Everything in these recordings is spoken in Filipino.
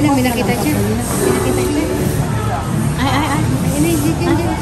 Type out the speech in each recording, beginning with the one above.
Ayan na, may nakita siya. May nakita siya. Ay. Ayun.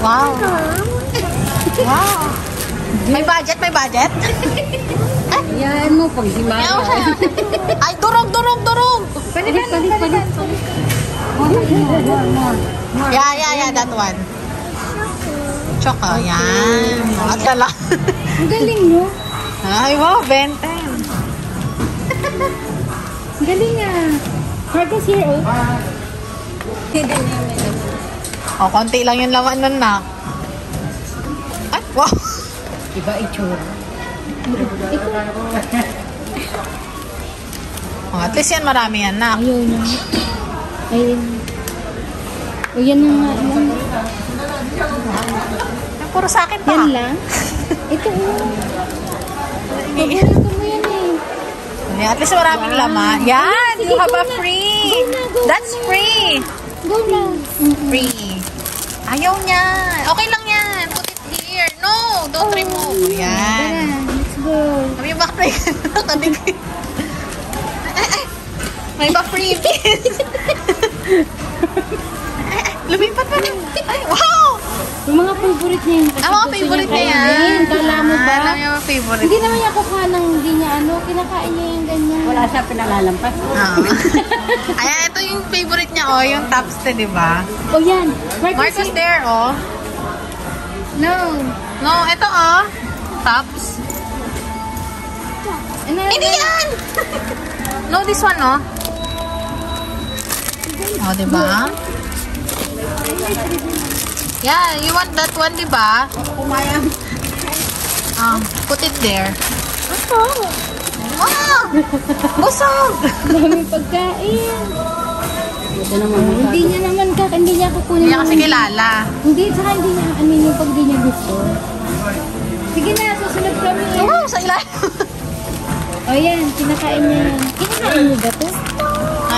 Wow. Wow. May budget? Yan mo, pag si Mama. Ay, durog. Palit. Yeah, that one. Choco, yan. At lala. Ang galing mo. Ay, wow, benten. Ang galing ah. Marcos here, oh. O, konti lang yung laman nun na. Ay, wow. Iba itsura. Oh, at least yan, marami yan na. Ayun. O, yan na nga. Ay, puro sa akin pa. Yan lang. Ito, paborito mo yan eh. Yeah, at least maraming laman. Yan, Sige, you have go a na. free. Go That's na. free. Go na. Free. Ayaw niya. Okay lang yan. Put it here. No, don't remove. Yan. Tara, let's go. May back free. Nakadigay. Ay. May back free. Lumipat pa rin. Ay, wow. Yung mga favorite niya yun. Ang mga favorite niya yan. Kala mo ba? Alam niya mga favorite. Hindi naman niya kukuha ng hindi niya kinakain niya yung ganyan. Wala siya pinalalampas. Ayan, ito yung favorite niya, oh. Yung tops na, di ba? O yan. Marcos there, oh. No. No, ito, oh. Tops. Hindi yan! No, this one, oh. Oh, di ba? Yeah, you want that one, di ba? Pumayang. Put it there. Wow! Busog! Dami pagkain. Hindi niya kukunin. Hindi niya kasi kilala. Hindi, saka hindi niya, yung pag di niya gusto. Sige na, susunod kami. Wow, sa ilalim. O yan, kinakain niya yan. Kinakain niyo ba ito?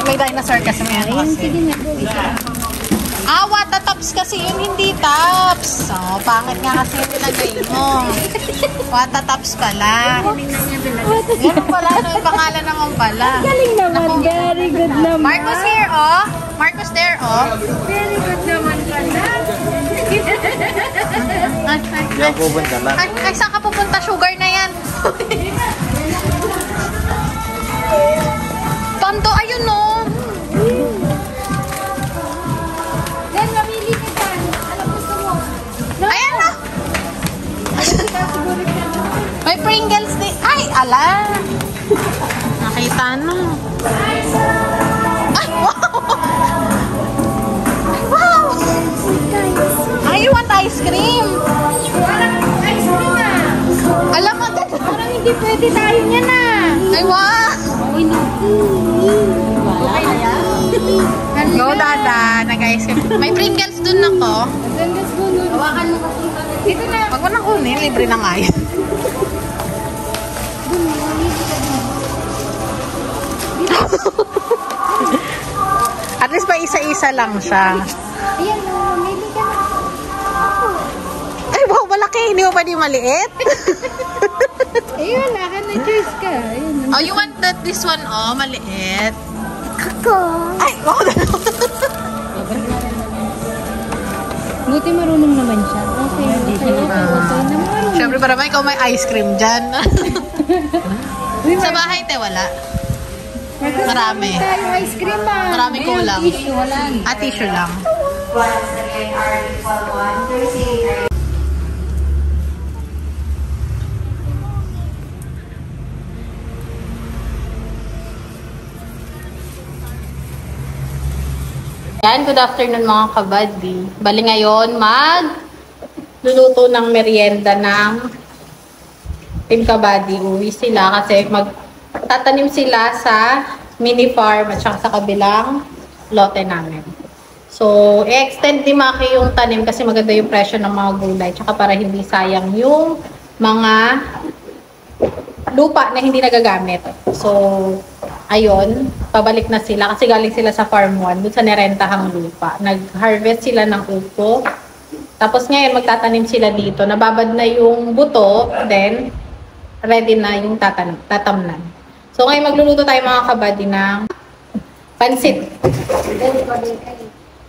May dinosaur kasi may ano Ayan, kasi. sige na, go. Wata tops kasi yun, hindi tops. Oh, pangit nga kasi yung pinagay mo. Wata tops pala. Ganun pala, ano yung pangalan naman pala. Galing naman, Naku. very good naman. Marcos here, oh. Marcos there, oh. Very good naman pala. Ay, pupunta lang. Ay, saan ka pupunta? Sugar na yan. Tonto, ayun, no. Then, mamili ka dyan. Anong gusto mo? Ayan, no. May Pringles din. Ay, ala. Nakita na. Ay, wow. Ay, wow. Ay, you want ice cream? Ice cream na. Alam mo, Parang hindi pwede tayo niya na. ay, wow. Go, Dada. Nag-ice cream. May Pringles dun ako. Let's go, Lord. Hawakan mo kasi. Ito na. Wag mo na kunin. Libre na nga yun. At least pa isa-isa lang siya. Ayan, mamili ka na. Ay, wow, malaki. Hindi mo pwede maliit. Ayun, wala ka na choice ka. Ayun. Oh, you want this one, oh, maliit. Kako. Ay, wow. Buti marunong naman siya. Okay, okay na marunong. Siyempre, para may ikaw may ice cream dyan. Sa bahay, te, wala. Marami. Tayo ice cream ba? Maraming kulang. Tissue, wala. Tissue lang. Once again, Article 1, Thursday. Yan, good afternoon mga kabady. Bali ngayon, luluto ng merienda ng Team Kabady. Uwi sila kasi magtatanim sila sa mini farm at saka sa kabilang lote namin. So, i-extend ni Maki yung tanim kasi maganda yung presyo ng mga gulay. Tsaka para hindi sayang yung mga lupa na hindi nagagamit. So, ayun, pabalik na sila kasi galing sila sa farm 1 doon sa nerentahang lupa. Nag-harvest sila ng upo. Tapos ngayon magtatanim sila dito. Nababad na yung buto, then ready na yung tatamnan. So ngayon magluluto tayo mga kabady ng Pansit.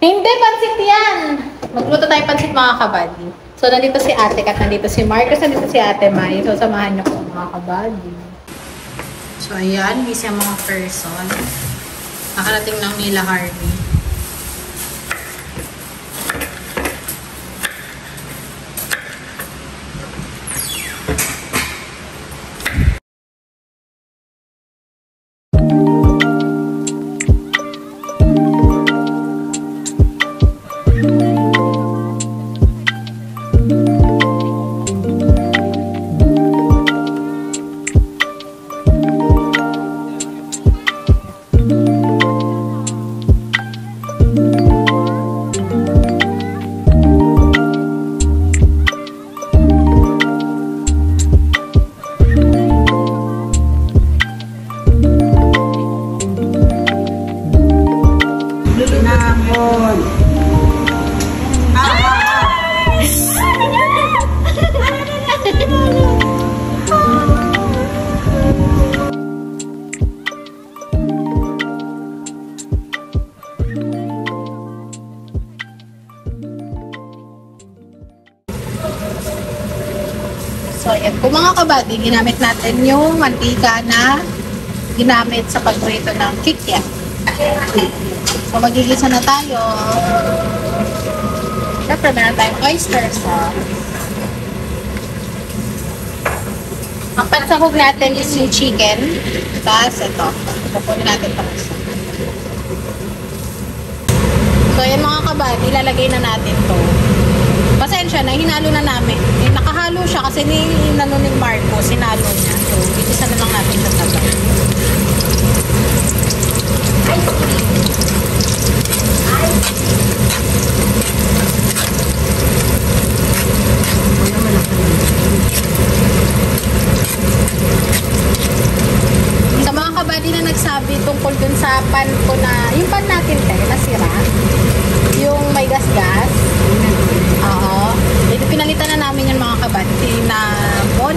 Hindi, pansit yan. Magluto tayo pansit mga kabady. So, nandito si Ate Kat, nandito si Marcos, nandito si Ate Mai. So, samahan niyo po mga kabady. So, ayan, busy ang mga person. Nakarating ng nila Harvey. So, ayan po mga kabady, ginamit natin yung mantika na ginamit sa pagprito ng kikya. So, magigisa na tayo. Siyempre, meron tayong oyster sauce. Ang pansahog natin is yung chicken. Tapos, ito. Pupunin natin ito. So, ayan mga kabady, ilalagay na natin to. Pasensya na, hinalo na namin. Eh, nakahalo siya kasi inano ni Marco, sinalo niya. So, isa na lang natin sa tabay. Sa mga kabady na nagsabi tungkol dun sa pan ko na, yung pan natin nasira, yung may gas-gas. Oo. Ito pinalitan na namin yung mga kabady. Tinapon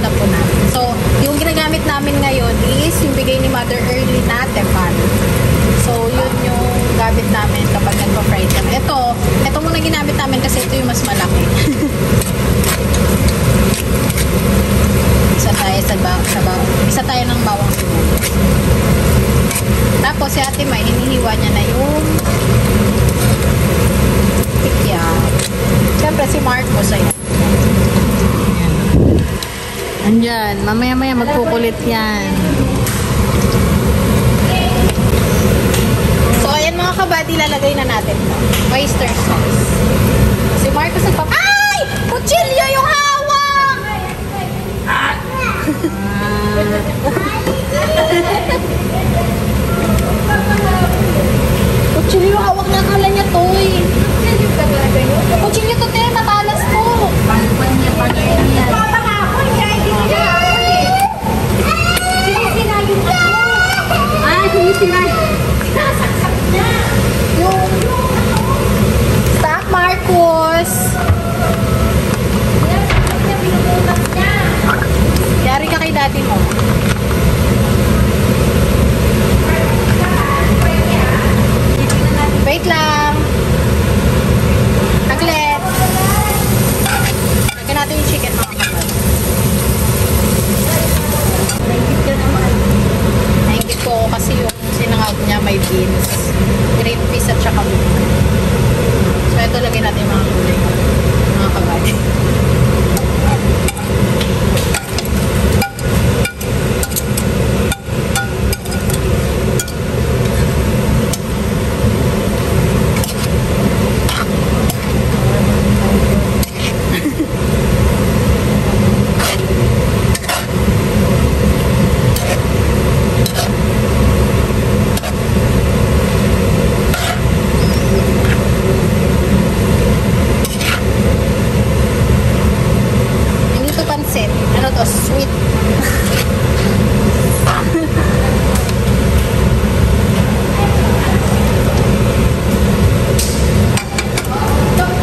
na po namin. So, yung ginagamit namin ngayon is yung bigay ni Mother Early na tepan. So, yun yung gamit namin kapag nagpa-fry kami. Ito muna ginamit namin kasi ito yung mas malaki. Isa tayo ng bawang sibuyas. Tapos, si Ate Mai, hinihiwa niya na yung tikya. Siyempre, si Marcos, ayan. Andyan, mamaya-maya magkukulit yan. So, ayan mga kabady, lalagay na natin ito. Oyster sauce. Si Marcos Ay! Kutsilyo yung hawak! Kutsilyo yung hawak na akala niya to eh. Kutsilyo to, te, matalas to. Pagpan niya, pagpan niya. Nasaksak niya. Stop, Marcos. Yari ka kay daddy mo. Wait lang. Aglet. Lagyan natin yung chicken mga kapal. Naingit ko kasi yung sinangag niya may beans. Green peas at saka beans. So ito lagyan natin yung mga gulay. Mga kabady. Sweet.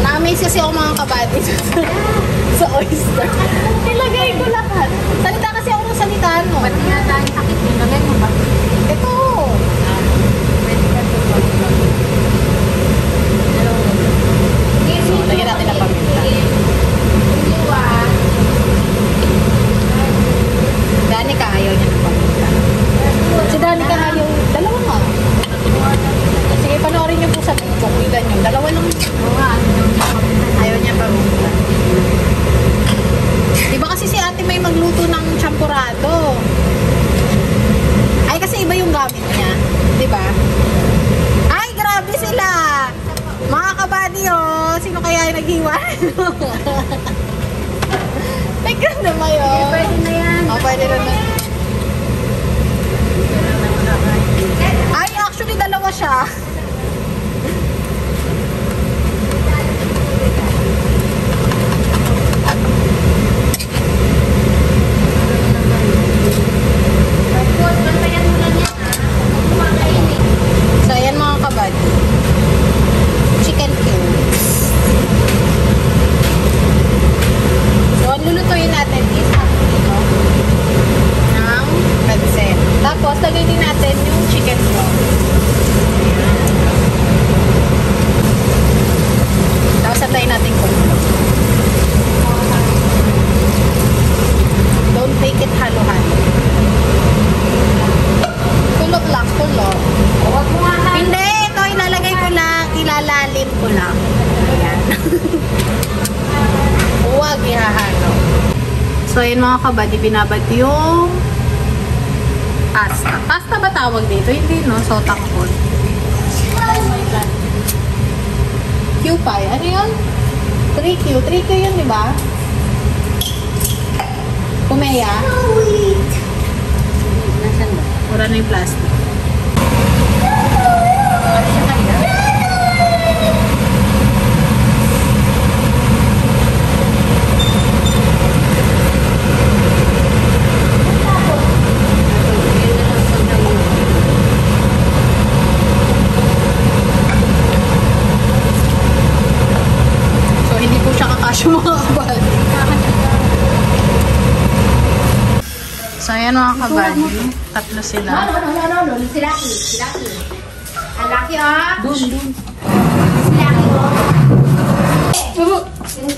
Na-amaze kasi ako mga kabady sa oyster. Nilagay ko lahat. Salita kasi ako ng salita, no? Ba't nga dahil takit nilagay mo ba? Ito. Lagyan natin ng paminta. Danica ayaw niya ng paminta. Si Danica ayaw. Dalawa nga. Sige, panoorin niyo po sa TikTok. Ilan yun? Dalawa lang. Ayaw niya paminta. Diba kasi si ate may magluto ng champurado? Ay, kasi iba yung gamit niya. Diba? Ay, grabe sila! Mga kabady, oh! Sino kaya yung naghiwa? Teka naman yun. Pwede na yan. Oh, pwede na na. Ay, actually, dalawa siya. So, ayan mga kabady. Chicken cubes. So, ang lulutuin natin is kilo ng pansit. Tapos, lagay din natin yung chicken broth. Tapos, antayin natin kumulo. Don't take it halo-halo. Kulog lang, kulog. Hindi, ito ilalagay ko lang, ilalalim ko lang. Ayan. Huwag ihahalo. So, yun mga kabady, binabad yung pasta. Pasta ba tawag dito? Hindi, no? So, tangkol. Q-pie. Ano yun? 3Q. 3Q yun, di ba? Kumeya. Nasaan ba? Wala na yung plastic. Ano siya kaya? So, hindi po siya kakasya mga kabady. So, ayan mga kabady. Tatlo sila. No. Si Lucky. Si Lucky. Ang Lucky, ah. Dun. Si Lucky, oh. Si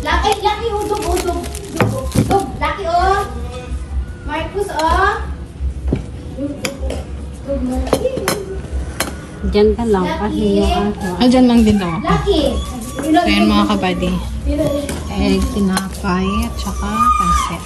Lucky. Lucky, oh. Dug. Lucky, oh. Marcus, oh. Diyan ka lang kasi yung Ah, dyan lang din daw. Lucky. So, ayan mga kabady. Egg, tinapay, at saka pansit.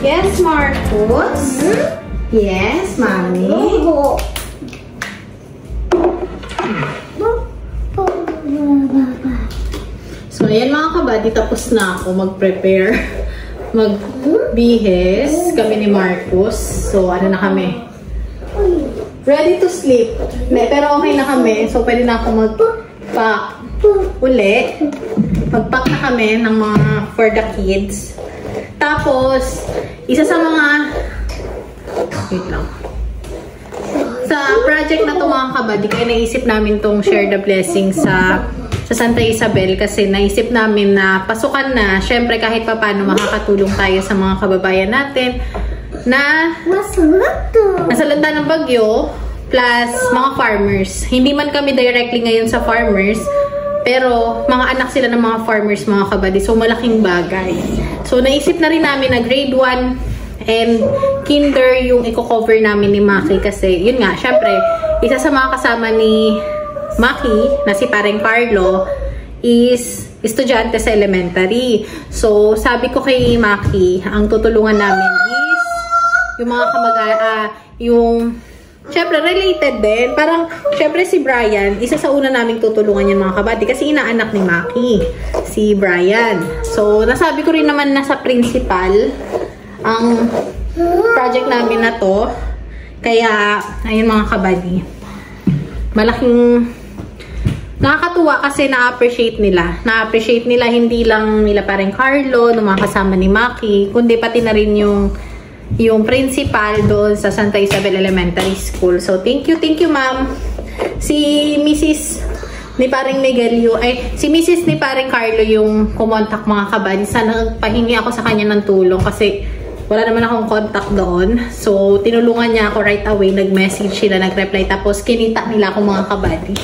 Yes, Marcos? Yes, Mommy? So, ayan mga kabady, tapos na ako mag-prepare. Magbihis kami ni Marcos. So, ano na kami? Ready to sleep. Pero okay na kami. So, pwede na ako mag-pack uli. Mag-pack na kami ng mga for the kids. Tapos, isa sa mga... Wait lang. Sa project na ito mga kabady, kaya naisip namin tong Share the Blessing sa Santa Isabel kasi naisip namin na pasukan na, syempre kahit papaano makakatulong tayo sa mga kababayan natin na nasalanta ng bagyo plus mga farmers. Hindi man kami directly ngayon sa farmers, pero mga anak sila ng mga farmers mga kabady. So malaking bagay. So naisip na rin namin na grade 1 and kinder yung i-cover namin ni Maki kasi yun nga, syempre isa sa mga kasama ni Maki na si Pareng Carlo is estudyante sa elementary. So sabi ko kay Maki, ang tutulungan namin is yung mga yung Siyempre, related din. Parang, siyempre si Brian, isa sa una naming tutulungan yan mga kabady kasi inaanak ni Maki, si Brian. So, nasabi ko rin naman na sa principal ang project namin na to. Kaya, ayun mga kabady. Malaking nakakatuwa kasi na-appreciate nila. Na-appreciate nila hindi lang nila parang Carlo, nung mga kasama ni Maki, kundi pati na rin yung principal doon sa Santa Isabel Elementary School. So, thank you ma'am. Si Mrs. ni paring Miguel si Mrs. ni paring Carlo yung kumontak mga kabady. Sana pahingi ako sa kanya ng tulong kasi wala naman akong contact doon. So, tinulungan niya ako right away. Nag-message sila, nag-reply. Tapos, kinita nila ako mga kabady.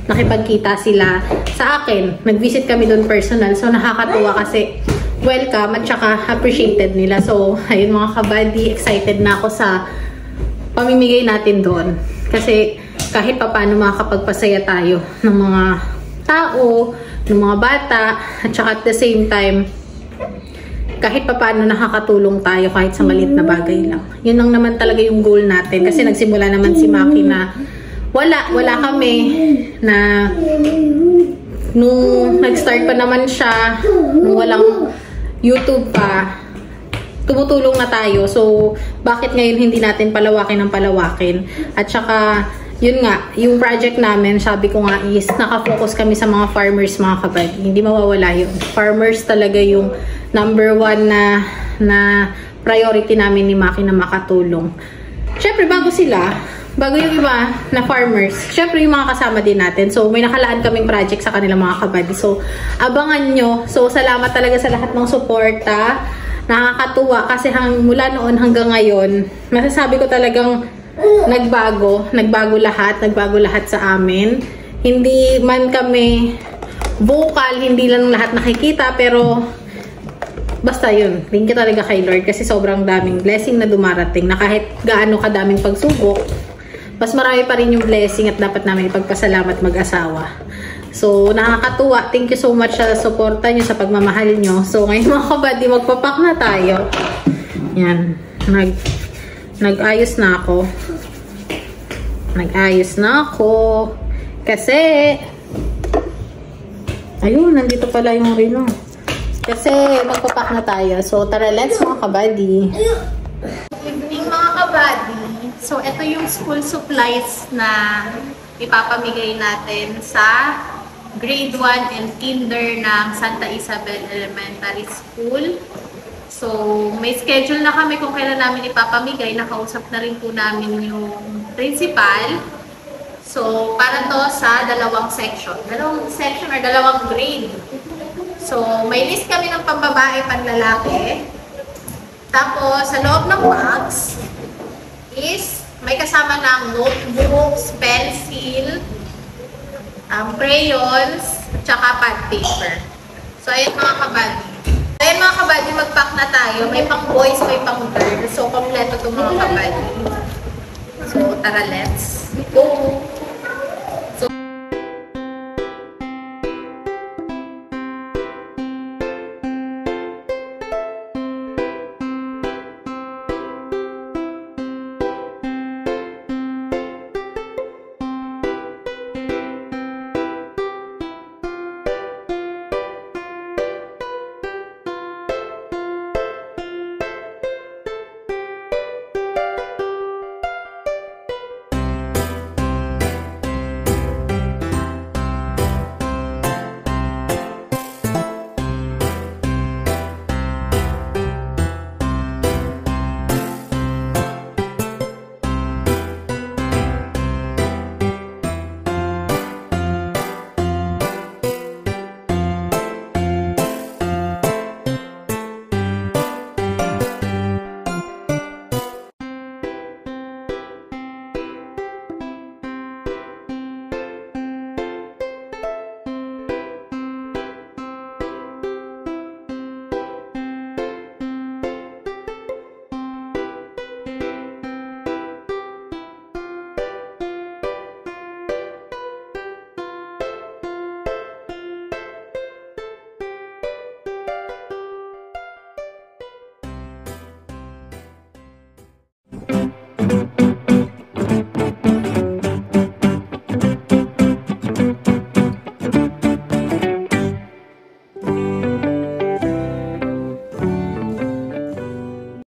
Nakipagkita sila sa akin. Nag-visit kami doon personal. So, nakakatuwa kasi welcome at saka appreciated nila. So, ayun mga kabady, excited na ako sa pamimigay natin doon. Kasi kahit paano makakapagpasaya tayo ng mga tao, ng mga bata, at saka at the same time, kahit paano nakakatulong tayo kahit sa maliit na bagay lang. Yun lang naman talaga yung goal natin. Kasi nagsimula naman si Maki na wala kami na nung nag-start pa naman siya, nung walang YouTube pa, tumutulong na tayo. So, bakit ngayon hindi natin palawakin ng palawakin? At saka, yun nga, yung project namin, sabi ko nga is, nakafocus kami sa mga farmers, mga kabady. Hindi mawawala yun. Farmers talaga yung number one na priority namin ni Maki na makatulong. Siyempre, bago yung iba na farmers, syempre yung mga kasama din natin. So, may nakalaan kaming project sa kanila mga kabady. So, abangan nyo. So, salamat talaga sa lahat ng suporta. Nakakatuwa kasi mula noon hanggang ngayon, masasabi ko talagang nagbago lahat sa amin. Hindi man kami vocal, hindi lang lahat nakikita, pero basta yun, thank you talaga kay Lord kasi sobrang daming blessing na dumarating na kahit gaano kadaming pagsubok, mas marami pa rin yung blessing at dapat namin ipagpasalamat mag-asawa. So, nakakatuwa. Thank you so much sa suporta nyo, sa pagmamahal nyo. So, ngayon mga kabady, magpapak na tayo. Yan. Nag-ayos na ako. Kasi, ayun, nandito pala yung rino. Kasi, magpapak na tayo. So, tara, let's mga kabady. Good evening mga kabady. So, ito yung school supplies na ipapamigay natin sa grade 1 and kinder ng Santa Isabel Elementary School. So, may schedule na kami kung kailan namin ipapamigay. Nakausap na rin po namin yung principal. So, para to sa dalawang section. Dalawang section or dalawang grade. So, may list kami ng pambabae, panlalaki. Tapos, sa loob ng box is may kasama ng notebooks, pencil, crayons, tsaka pad paper. So, ayan mga kabady. Ayan mga kabady, mag-pack na tayo. May pang boys, may pang girls. So, kompleto itong mga kabady. So, tara, let's go!